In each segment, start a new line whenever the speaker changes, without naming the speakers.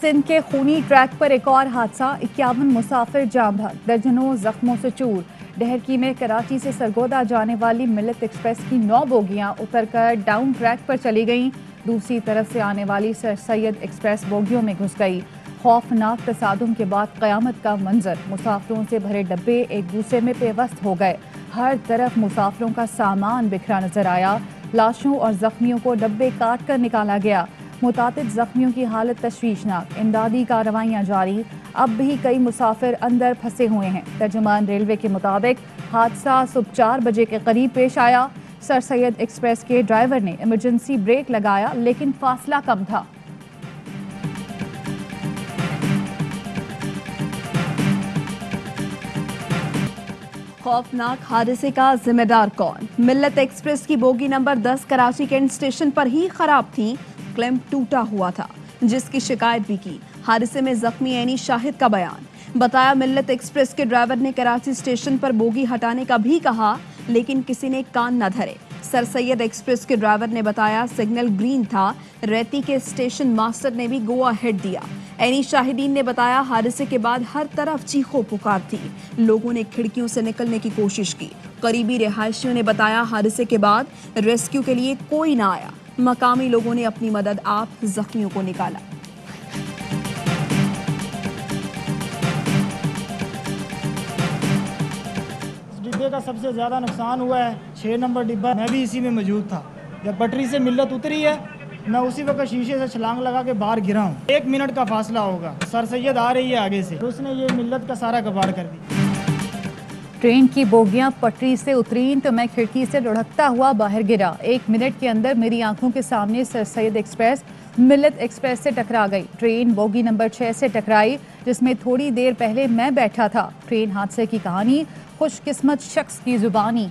सिंध के खूनी ट्रैक पर एक और हादसा, 51 मुसाफिर जाम भाग, दर्जनों जख्मों से चूर। डहरकी में कराची से सरगोदा जाने वाली मिल्लत एक्सप्रेस की 9 बोगियां उतरकर डाउन ट्रैक पर चली गईं। दूसरी तरफ से आने वाली सर सैयद एक्सप्रेस बोगियों में घुस गई। खौफनाक तसादुम के बाद क़यामत का मंजर, मुसाफिरों से भरे डब्बे एक दूसरे में पेवस्त हो गए। हर तरफ मुसाफिरों का सामान बिखरा नजर आया। लाशों और जख्मियों को डब्बे काट कर निकाला गया। मुतातिद जख्मियों की हालत तशवीशनाक, इमदादी कार्रवाइयाँ जारी। अब भी कई मुसाफिर अंदर फंसे हुए हैं। तर्जुमान रेलवे के मुताबिक हादसा सुबह 4 बजे के करीब पेश आया। सर सैयद एक्सप्रेस के ड्राइवर ने इमरजेंसी ब्रेक लगाया, लेकिन फासला कम था। खौफनाक हादसे का जिम्मेदार कौन? मिल्लत एक्सप्रेस की bogie number 10 Karachi cantt station पर ही खराब थी। क्लैंप टूटा हुआ था, जिसकी शिकायत भी की। हादसे में जख्मी ऐनी शाहिद का बयान, बताया मिल्लत एक्सप्रेस के ड्राइवर ने कराची स्टेशन पर बोगी हटाने का भी कहा, लेकिन किसी ने कान न धरे। सर सैयद एक्सप्रेस के ड्राइवर ने बताया सिग्नल ग्रीन था। रेती के स्टेशन मास्टर ने भी गो अहेड दिया। ऐनी शाहिदीन ने बताया हादसे के बाद हर तरफ चीखों पुकार थी। लोगों ने खिड़कियों से निकलने की कोशिश की। करीबी रिहायशियों ने बताया हादसे के बाद रेस्क्यू के लिए कोई ना आया। मकामी लोगों ने अपनी मदद आप जख्मियों को निकाला।
डिब्बे का सबसे ज्यादा नुकसान हुआ है 6 नंबर डिब्बा। मैं भी इसी में मौजूद था। जब पटरी से मिल्लत उतरी है, मैं उसी वक्त शीशे से छलांग लगा के बाहर गिरा हूँ। 1 मिनट का फासला होगा। सर सैयद आ रही है आगे से, उसने ये मिल्लत का सारा कबाड़ कर दिया।
ट्रेन की बोगियां पटरी से उतरीं तो मैं खिड़की से लुढ़कता हुआ बाहर गिरा। 1 मिनट के अंदर मेरी आंखों के सामने सर सैयद एक्सप्रेस मिल्लत एक्सप्रेस से टकरा गई। ट्रेन बोगी नंबर 6 से टकराई, जिसमें थोड़ी देर पहले मैं बैठा था। ट्रेन हादसे की कहानी खुशकिस्मत शख्स की जुबानी।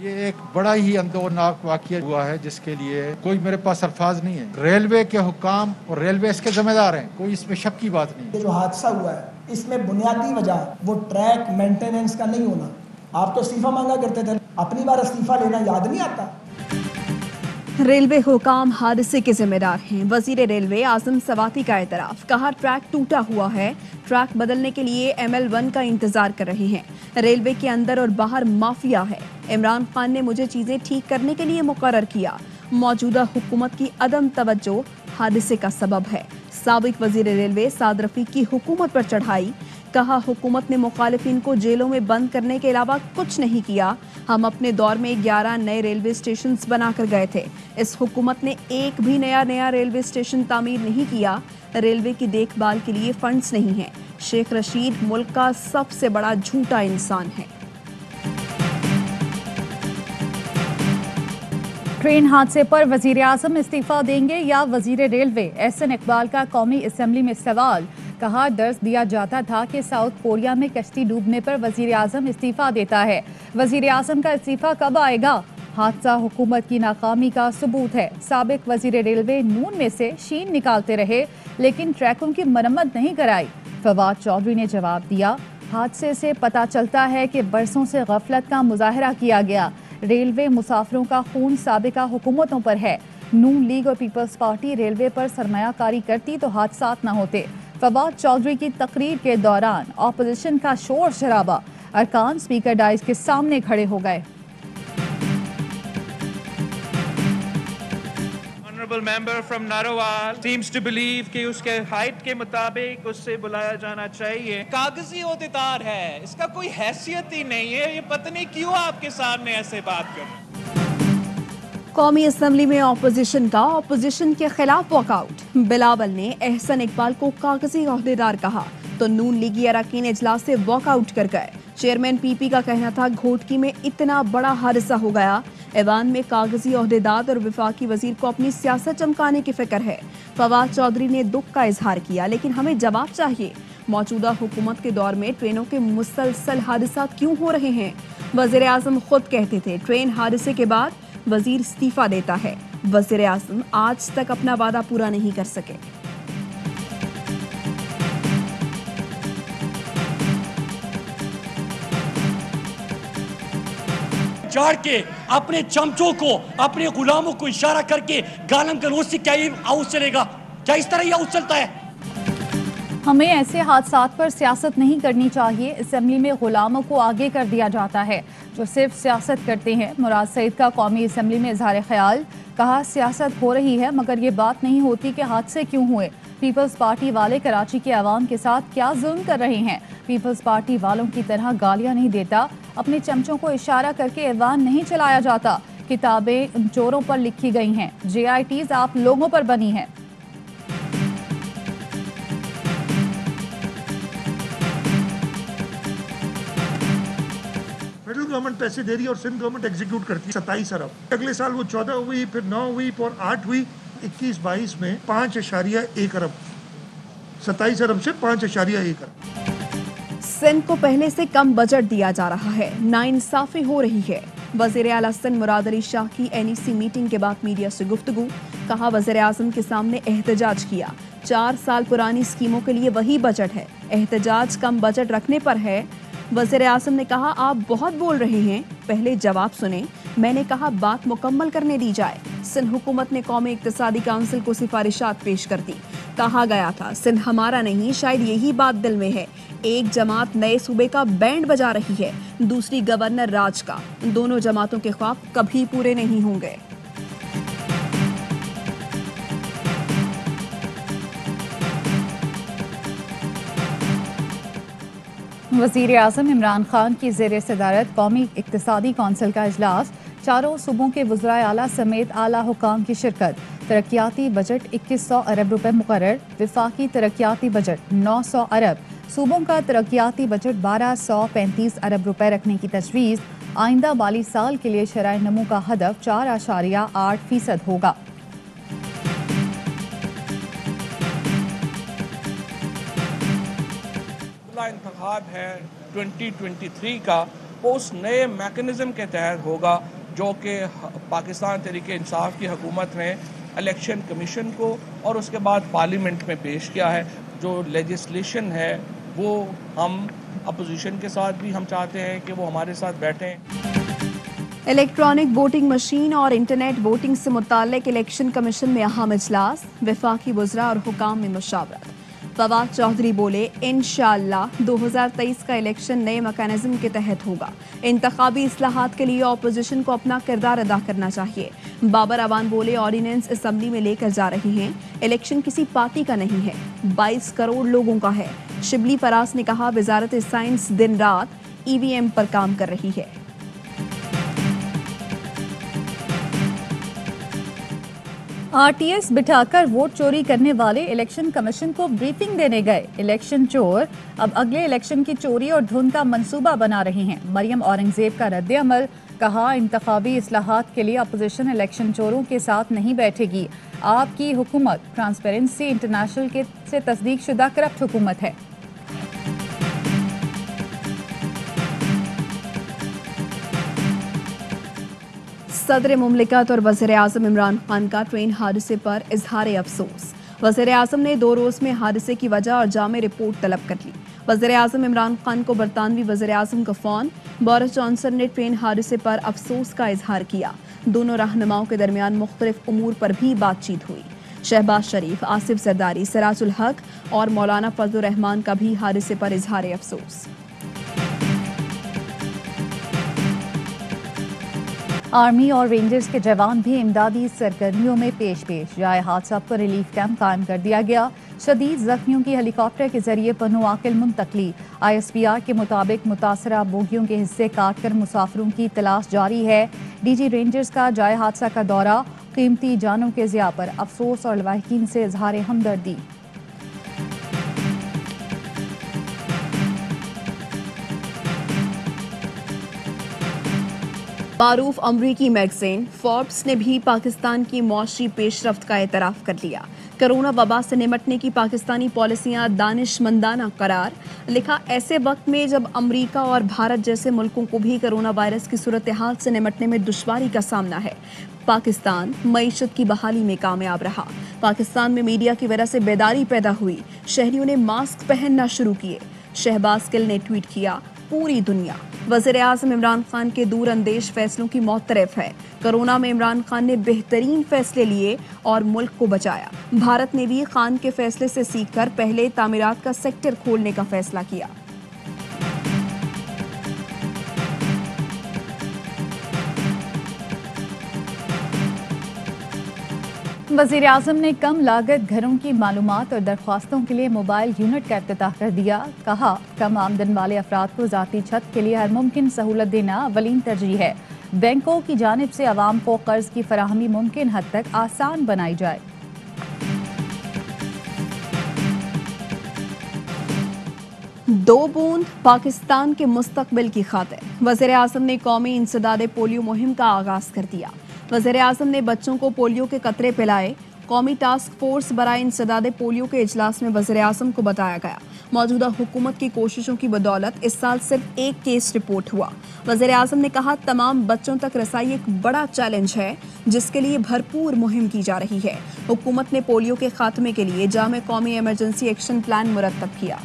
ये एक बड़ा ही अंदोनाक वाकया हुआ है, जिसके लिए कोई मेरे पास अल्फाज नहीं है। रेलवे के हुक्काम और रेलवे इसके जिम्मेदार हैं, कोई इसमें शक की बात नहीं।
ये जो हादसा हुआ है, इसमें बुनियादी वजह वो ट्रैक मेंटेनेंस का नहीं होना। आप तो इस्तीफा मांगा करते थे, अपनी बार इस्तीफा लेना याद नहीं आता।
रेलवे हुकाम हादसे के जिम्मेदार हैं। वजीर रेलवे आजम सवाती का एतराफ, कहा ट्रैक टूटा हुआ है, ट्रैक बदलने के लिए ML1 का इंतजार कर रहे हैं। रेलवे के अंदर और बाहर माफिया है। इमरान खान ने मुझे चीजें ठीक करने के लिए मुकर्रर किया। मौजूदा हुकूमत की अदम तवज्जो हादसे का सबब है। साबिक वजीर रेलवे साद रफीक की हुकूमत पर चढ़ाई, कहा हुकूमत ने मुखालिफिन को जेलों में बंद करने के अलावा कुछ नहीं किया। हम अपने दौर में 11 नए रेलवे स्टेशन बनाकर गए थे। इस हुकूमत ने एक भी नया रेलवे स्टेशन तामीर नहीं किया। रेलवे की देखभाल के लिए फंड्स नहीं हैं। शेख रशीद मुल्क का सबसे बड़ा झूठा इंसान है।
ट्रेन हादसे पर वजीर आजम इस्तीफा देंगे या वजीर रेलवे? एहसन इकबाल का कौमी असम्बली में सवाल, कहा दर्ज दिया जाता था कि साउथ कोरिया में कश्ती डूबने पर वजीर आजम इस्तीफा देता है। वजीर आजम का इस्तीफा कब आएगा? हादसा हुकूमत की नाकामी का सबूत है। साबिक वजीर रेलवे नून में से शीन निकालते रहे, लेकिन ट्रैकों की मरम्मत नहीं कराई। फवाद चौधरी ने जवाब दिया, हादसे से पता चलता है कि बरसों से गफलत का मुजाहरा किया गया। रेलवे मुसाफिरों का खून साबिका हुकूमतों पर है। नून लीग और पीपल्स पार्टी रेलवे पर सरमायाकारी करती तो हादसात न होते। फवाद चौधरी की तकरीर के दौरान ऑपोजिशन का शोर शराबा, अरकान स्पीकर डाइस के सामने खड़े हो गए।
Honorable member from Narowal seems to believe कि उसके हाइट के मुताबिक उससे बुलाया जाना चाहिए। कागजी ओहदेदार है, इसका कोई हैसियत ही नहीं है। ये पता नहीं क्यों आपके सामने ऐसे बात कर रहे हैं।
कौमी असम्बली में ऑपोजिशन के खिलाफ वॉकआउट। बिलावल ने एहसन इकबाल को कागजी ओहदेदार कहा तो नून लीगी अरकान इजलास से वॉकआउट कर गए। चेयरमैन PP का कहना था घोटकी में इतना बड़ा हादसा हो गया, ऐवान में कागजी ओहदेदार और विफाकी वजीर को अपनी सियासत चमकाने की फिक्र है। फवाद चौधरी ने दुख का इजहार किया, लेकिन हमें जवाब चाहिए। मौजूदा हुकूमत के दौर में ट्रेनों के मुसलसल हादसा क्यों हो रहे हैं? वजीर आजम खुद कहते थे ट्रेन हादसे के बाद वजीर इस्तीफा देता है। वजीर आजम आज तक अपना वादा पूरा नहीं कर सके।
झाड़ के अपने चमचों को, अपने गुलामों को इशारा करके गालम गलौज से क्या ये हाउस चलेगा? क्या इस तरह ये हाउस चलता है?
हमें ऐसे हादसात पर सियासत नहीं करनी चाहिए। असेंबली में गुलामों को आगे कर दिया जाता है जो सिर्फ सियासत करते हैं। मुराद सईद का कौमी असेंबली में इजहार ख्याल, कहा सियासत हो रही है मगर ये बात नहीं होती कि हादसे क्यों हुए। पीपल्स पार्टी वाले कराची के अवाम के साथ क्या जुल्म कर रहे हैं। पीपल्स पार्टी वालों की तरह गालियां नहीं देता, अपने चमचों को इशारा करके ऐवान नहीं चलाया जाता। किताबें उन चोरों पर लिखी गई हैं, JITs आप लोगों पर बनी है।
फेडरल गवर्नमेंट पैसे दे रही है और सिंध गवर्नमेंट एग्जीक्यूट करती है 27 अरब। अगले साल वो 14 हुई, फिर 9 हुई और 8 हुई। 21-22 में 5.1 अरब, 27 अरब से 5.1 अरब।
सिंध को पहले से कम बजट दिया जा रहा है, नाइंसाफी हो रही है। वजीर आला सिंध मुराद अली शाह की NEC मीटिंग के बाद मीडिया से गुफ्तगू, कहा वजीर आजम के सामने एहतजाज किया। 4 साल पुरानी स्कीमों के लिए वही बजट है, एहतजाज कम बजट रखने पर है। वज़ीर आज़म ने कहा आप बहुत बोल रहे हैं, पहले जवाब सुने। मैंने कहा बात मुकम्मल करने दी जाए। सिंध हुकूमत ने कौमी इक्तिसादी काउंसिल को सिफारिशात पेश कर दी। कहा गया था सिंध हमारा नहीं, शायद यही बात दिल में है। एक जमात नए सूबे का बैंड बजा रही है, दूसरी गवर्नर राज का। दोनों जमातों के ख्वाब कभी पूरे नहीं होंगे।
वज़ीर आज़म इमरान खान की ज़ेर सदारत कौमी इक्तिसादी कौंसिल का इजलास, चारों सूबों के वज़राए आला समेत आला हुकाम की शिरकत। तरक्याती बजट 2100 अरब रुपए मुकर्रर, विफाकी तरक्याती बजट 900 अरब, सूबों का तरक्याती बजट 1235 अरब रुपए रखने की तजवीज़। आइंदा माली साल के लिए शराय नमू का हदफ 4.8% होगा।
इंतखाब है 2023 का, वो उस नए मैकेनिज्म के तहत होगा जो कि पाकिस्तान तहरीक इंसाफ की हुकूमत ने इलेक्शन कमीशन को और उसके बाद पार्लियामेंट में पेश किया है। जो लेजिस्लेशन है वो हम अपोजिशन के साथ भी हम चाहते हैं कि वो हमारे साथ बैठें।
इलेक्ट्रॉनिक वोटिंग मशीन और इंटरनेट वोटिंग से मुताल्लिक इलेक्शन कमीशन में अहम इजलास, वफाकी वज़रा और हुकाम में मुशावरत। फवाद चौधरी बोले इंशाअल्लाह 2023 का इलेक्शन नए मैकेनिज्म के तहत होगा। इंतखाबी इस्लाहात के लिए अपोजिशन को अपना किरदार अदा करना चाहिए। बाबर अवान बोले ऑर्डिनेंस असेंबली में लेकर जा रहे हैं, इलेक्शन किसी पार्टी का नहीं है, 22 करोड़ लोगों का है। शिबली फराज ने कहा वजारत साइंस दिन रात EVM पर काम कर रही है।
RTS बिठाकर वोट चोरी करने वाले इलेक्शन कमीशन को ब्रीफिंग देने गए इलेक्शन चोर अब अगले इलेक्शन की चोरी और धुन का मंसूबा बना रहे हैं। मरियम औरंगजेब का रद्द अमल, कहा इंतखाबी इस्लाहात के लिए अपोजिशन इलेक्शन चोरों के साथ नहीं बैठेगी। आपकी हुकूमत ट्रांसपेरेंसी इंटरनेशनल से तस्दीक शुदा करप्ट हुकूमत है।
सदर मुमलिकत और वज़ीर आज़म इमरान खान का ट्रेन हादसे पर इजहार अफसोस। वज़ीर आज़म ने 2 रोज़ में हादसे की वजह और जामे रिपोर्ट तलब कर ली। वज़ीर आज़म इमरान खान को बरतानवी वज़ीर आज़म का फ़ोन। बोरिस जॉनसन ने ट्रेन हादसे पर अफसोस का इजहार किया। दोनों रहनुमाओं के दरमियान मुख्तलिफ उमूर पर भी बातचीत हुई। शहबाज शरीफ, आसिफ जरदारी, सिराजुल हक और मौलाना फजलुर रहमान का भी हादसे पर इजहार अफसोस।
आर्मी और रेंजर्स के जवान भी इमदादी सरगर्मियों में पेश जाए हादसा पर रिलीफ कैंप कायम कर दिया गया। शदीद जख्मियों की हेलीकॉप्टर के जरिए पनुआकिल मुंतकली। ISPR के मुताबिक मुतासरा बोगियों के हिस्से काटकर मुसाफिरों की तलाश जारी है। DG रेंजर्स का जाए हादसा का दौरा, कीमती जानों के ज़िया पर अफसोस और लवाहिकीन से इजहार हमदर्दी।
मारूफ अमरीकी मैगजीन फोर्ब्स ने भी पाकिस्तान की मौशी पेशरफ्त का एतराफ़ कर लिया। कोरोना वबा से निमटने की पाकिस्तानी पॉलिसियां दानिशमंदाना करार। लिखा ऐसे वक्त में जब अमरीका और भारत जैसे मुल्कों को भी कोरोना वायरस की सूरत हाल से निमटने में दुश्वारी का सामना है, पाकिस्तान मईशत की बहाली में कामयाब रहा। पाकिस्तान में मीडिया की वजह से बेदारी पैदा हुई, शहरियों ने मास्क पहनना शुरू किए। शहबाज गिल ने ट्वीट किया पूरी दुनिया। वज़ीर-ए-आज़म इमरान खान के दूरअंदेश फैसलों की मौतरफ है। कोरोना में इमरान खान ने बेहतरीन फैसले लिए और मुल्क को बचाया। भारत ने भी खान के फैसले से सीखकर पहले तामीरात का सेक्टर खोलने का फैसला किया।
वज़ीर आज़म ने कम लागत घरों की मालूमात और दरख्वास्तों के लिए मोबाइल यूनिट का इफ्तिताह कर दिया। कहा, कम आमदन वाले अफराद को ज़ाती छत के लिए हर मुमकिन सहूलत देना अवलीन तरजीह है। बैंकों की जानिब से अवाम को कर्ज की फराहमी मुमकिन हद तक आसान बनाई जाए।
दो बूंद पाकिस्तान के मुस्तकबिल की खातिर वज़ीर आज़म ने कौमी इंसदादे पोलियो मुहिम का आगाज कर दिया। वज़ीर आज़म ने बच्चों को पोलियो के कतरे पिलाए। कौमी टास्क फोर्स बराए इंसदादे पोलियो के इजलास में वज़ीर आज़म को बताया गया, मौजूदा हुकूमत की कोशिशों की बदौलत इस साल सिर्फ एक केस रिपोर्ट हुआ। वज़ीर आज़म ने कहा, तमाम बच्चों तक रसाई एक बड़ा चैलेंज है जिसके लिए भरपूर मुहिम की जा रही है। हुकूमत ने पोलियो के खात्मे के लिए जामे कौमी इमरजेंसी एक्शन प्लान मुरतब किया।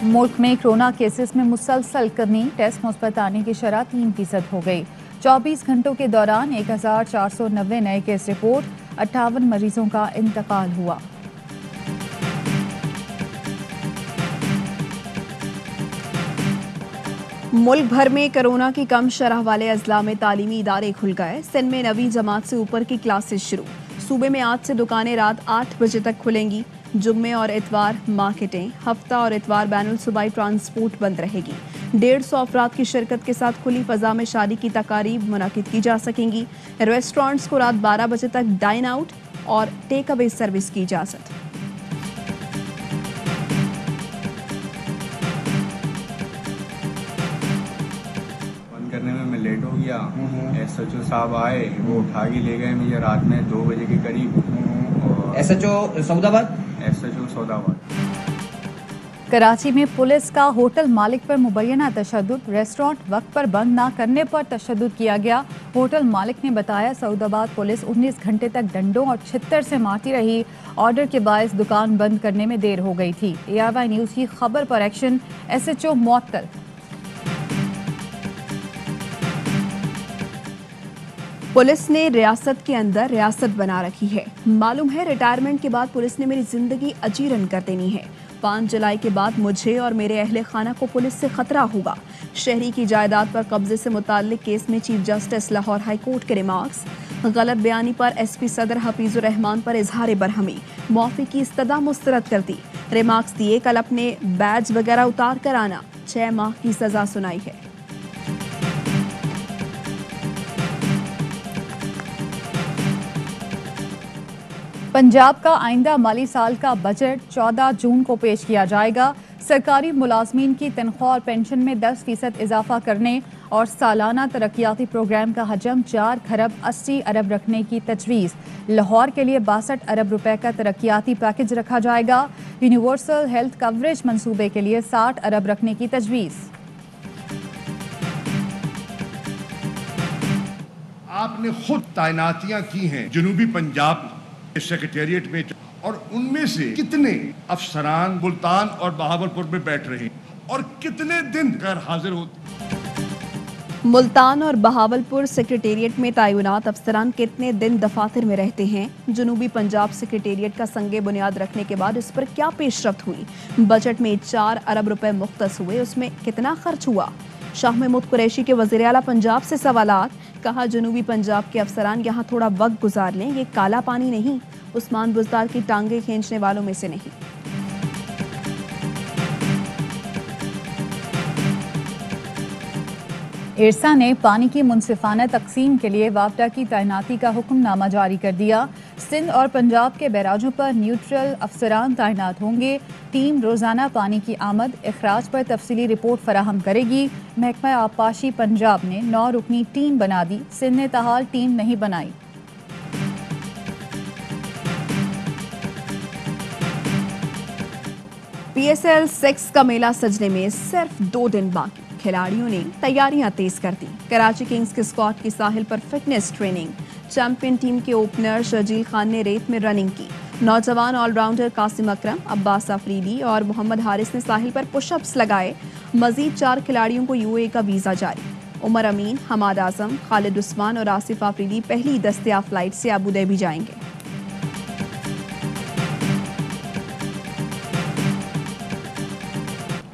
मुल्क में कोरोना केसेस में मुसलसल कमी, टेस्ट मुस्बत आने की शरह 3% हो गई। 24 घंटों के दौरान 1490 नए केस रिपोर्ट, 58 मरीजों का इंतकाल हुआ।
मुल्क भर में कोरोना की कम शरह वाले अजला में तालीमी इदारे खुल गए। सिंध में 9वीं जमात से ऊपर की क्लासेस शुरू। सूबे में आज से दुकानें रात 8 बजे तक खुलेंगी। जुम्मे और इतवार मार्केटें, हफ्ता और इतवार बैनुल सूबाई ट्रांसपोर्ट बंद रहेगी। 150 अफराद की शिरकत के साथ खुली फजा में शादी की तकारीब मुनाकिद की जा सकेंगी। रेस्टोरेंट्स को रात 12 बजे तक डाइन आउट और टेक अवे सर्विस की इजाज़त।
बंद करने में मैं लेट हो गया। SHO साहब आए, वो उठा के ले गए मुझे रात में 2 बजे के करीब।
SHO सऊदाबाद।
SHO सऊदाबाद।
कराची में पुलिस का होटल मालिक पर मुबैना तशद्दुद, रेस्टोरेंट वक्त पर बंद न करने पर तशद्दुद किया गया। होटल मालिक ने बताया, सऊदाबाद पुलिस 19 घंटे तक डंडों और छित्तर से मारती रही। ऑर्डर के बायस दुकान बंद करने में देर हो गई थी। ARY न्यूज़ की खबर पर एक्शन, SHO मुअत्तल।
पुलिस ने रियासत के अंदर रियासत बना रखी है। मालूम है, रिटायरमेंट के बाद पुलिस ने मेरी जिंदगी अजीरन कर देनी है। 5 जुलाई के बाद मुझे और मेरे अहले खाना को पुलिस से खतरा होगा। शहरी की जायदाद पर कब्जे से मुताल्लिक केस में chief justice Lahore high court के रिमार्क्स। गलत बयानी पर SP सदर हफीजुर रहमान पर इजहार बरहमी, मुआफी की इस्तदा मुस्तरद कर दी। रिमार्क्स दिए, कल अपने बैज वगैरह उतार कर आना। 6 माह की सजा सुनाई है।
पंजाब का आइंदा माली साल का बजट 14 जून को पेश किया जाएगा। सरकारी मुलाजमीन की तनख्वाह और पेंशन में 10% इजाफा करने और सालाना तरक्याती प्रोग्राम का हजम 4 खरब 80 अरब रखने की तजवीज़। लाहौर के लिए 62 अरब रुपए का तरक्याती पैकेज रखा जाएगा। यूनिवर्सल हेल्थ कवरेज मंसूबे के लिए 60 अरब रखने की तजवीज़।
आपने खुद तैनातियां की हैं जनूबी पंजाब सेक्रेटेरिएट में, और उनमें से कितने अफसरान मुल्तान और बहावलपुर में बैठ रहे हैं और कितने दिन गैर हाजिर होते।
मुल्तान और बहावलपुर सेक्रेटेरिएट में तैनात अफसरान कितने दिन दफातर में रहते हैं। जनूबी पंजाब सेक्रेटेरिएट का संगे बुनियाद रखने के बाद इस पर क्या पेशरफ्त हुई। बजट में 4 अरब रुपए मुख्तस हुए, उसमें कितना खर्च हुआ। शाह महमूद कुरैशी के वज़ीर आला पंजाब से सवालात। कहा, जनूबी पंजाब के अफसरान यहाँ थोड़ा वक्त गुजार लें, ये काला पानी नहीं, उस्मान बुज़दार की टांगे खींचने वालों में से नहीं।
इरसा ने पानी की मुनसिफाना तकसीम के लिए वापडा की तैनाती का हुक्मनामा जारी कर दिया। सिंध और पंजाब के बैराजों पर न्यूट्रल अफसरान तैनात होंगे। टीम रोजाना पानी की आमद अखराज पर तफसीली रिपोर्ट फराहम करेगी। महकमा आबपाशी पंजाब ने 9 रुकनी टीम बना दी। सिंध ने ताहाल टीम नहीं बनाई।
PSL 6 का मेला सजने में सिर्फ 2 दिन बाकी। खिलाड़ियों ने तैयारियां तेज कर दी। कराची किंग्स के स्क्वाड की साहिल पर फिटनेस ट्रेनिंग। चैंपियन टीम के ओपनर शर्जील खान ने रेत में रनिंग की। नौजवान ऑलराउंडर कासिम अकरम, अब्बास अफरीदी और मोहम्मद हारिस ने साहिल पर पुशअप्स लगाए। मजीद 4 खिलाड़ियों को यूएई का वीज़ा जारी। उमर अमीन, हमाद आजम, खालिद उस्मान और आसिफ आफरीदी पहली दस्तयाब फ्लाइट से अबू धाबी जाएंगे।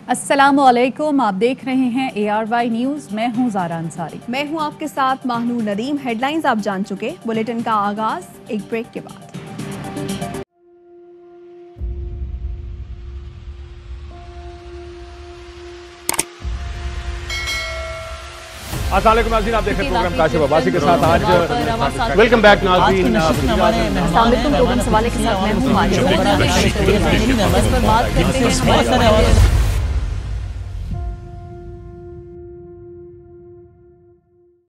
अस्सलामुअलैकुम, आप देख रहे हैं ARY न्यूज़। मैं हूं ज़ारा अंसारी।
मैं हूं आपके साथ माहनू नदीम। हेडलाइंस आप जान चुके। बुलेटिन का आगाज एक ब्रेक के बाद।
अस्सलाम वालेकुम नाज़रीन, आप देख रहे हैं प्रोग्राम काशिफ अब्बासी के साथ। आज वेलकम बैक नाज़रीन।
प्रोग्राम सवाले के साथ मैं हूं मारिया।